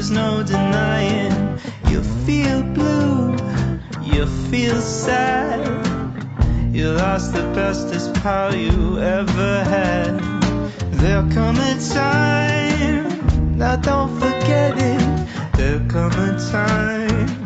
there's no denying. You feel blue, you feel sad. You lost the bestest pal you ever had. There'll come a time, now don't forget it. There'll come a time